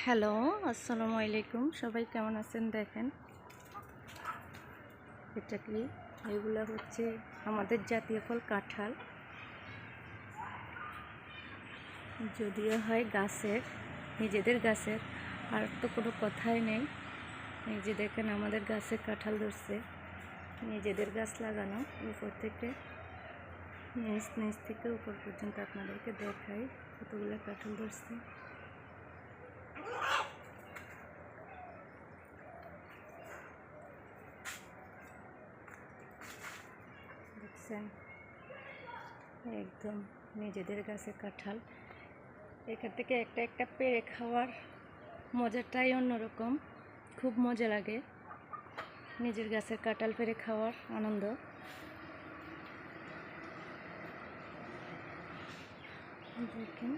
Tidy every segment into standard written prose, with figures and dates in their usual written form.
Hello, আসসালামু আলাইকুম। সবাই কেমন আছেন? দেখেন এটা কি, এগুলা হচ্ছে আমাদের জাতীয় ফল কাঁঠাল। যদিও হয় গাছের, নিজেদের গাছের, আর তো কোনো কথাই নেই। এই যে দেখেন আমাদের গাছে কাঁঠাল ধরছে, নিজেদের গাছ লাগানো। উপর থেকে নিচ থেকে উপর পর্যন্ত আপনাদেরকে দেখাই কতগুলো কাঁঠাল ধরছে। দেখছেন, একদম নিজেদের গাছে কাঁঠাল। এখান থেকে একটা একটা পেড়ে খাওয়ার মজাটাই অন্যরকম, খুব মজা লাগে নিজের গাছের কাঁঠাল পেড়ে খাওয়ার আনন্দ। দেখেন,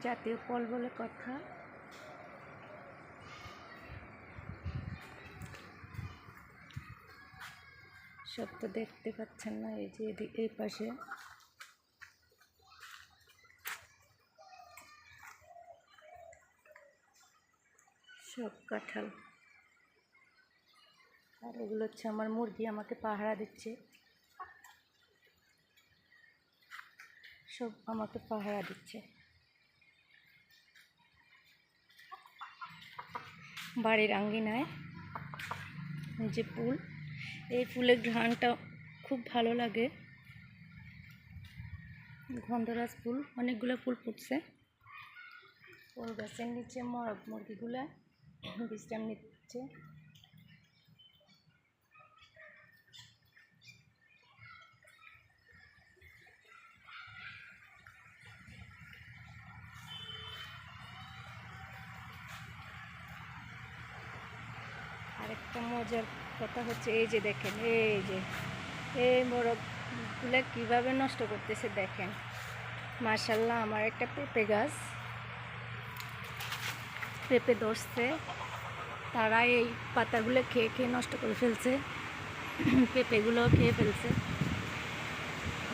জাতীয় ফল বলে কথা। সব তো দেখতে পাচ্ছেন না, এই যে এই পাশে সব কাঁঠাল। আর এগুলো হচ্ছে আমার মুরগি, আমাকে পাহারা দিচ্ছে, সব আমাকে পাহারা দিচ্ছে। বাড়ির আঙ্গিনায় যে ফুল, এই ফুলের ঘ্রাণটা খুব ভালো লাগে। গন্ধরাজ ফুল, অনেকগুলো ফুল ফুটছে। ওর গাছের নিচে মরগ মুরগিগুলা বিশ্রাম নিচ্ছে। আরেকটা মজার কথা হচ্ছে, এই যে দেখেন, এই মোরগগুলো কীভাবে নষ্ট করতেছে দেখেন। মাশাআল্লাহ, আমার একটা পেঁপে গাছ, পেঁপে ধরছে, তারা এই পাতাগুলো খেয়ে খেয়ে নষ্ট করে ফেলছে, পেঁপেগুলো খেয়ে ফেলছে।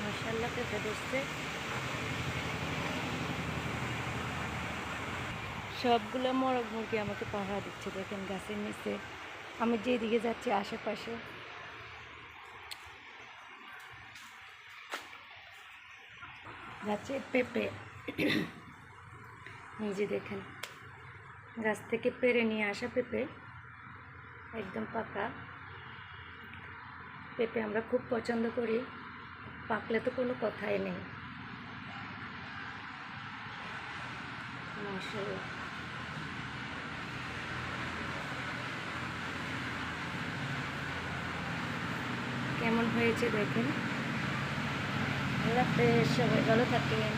মাশাআল্লাহ, পেঁপে ধরছে। সবগুলো মোরগ মুরগি আমাকে পাহারা দিচ্ছে। দেখেন গাছের নিচে, আমি যেদিকে যাচ্ছি আশেপাশে গাছে পেঁপে। এই যে দেখেন, গাছ থেকে পেড়ে নিয়ে আসা পেঁপে, একদম পাকা পেঁপে আমরা খুব পছন্দ করি, পাকলে তো কোনো কথাই নেই। মাশাআল্লাহ, কেমন হয়েছে দেখেন। আল্লাহ হাফেজ, সবাই ভালো থাকেন।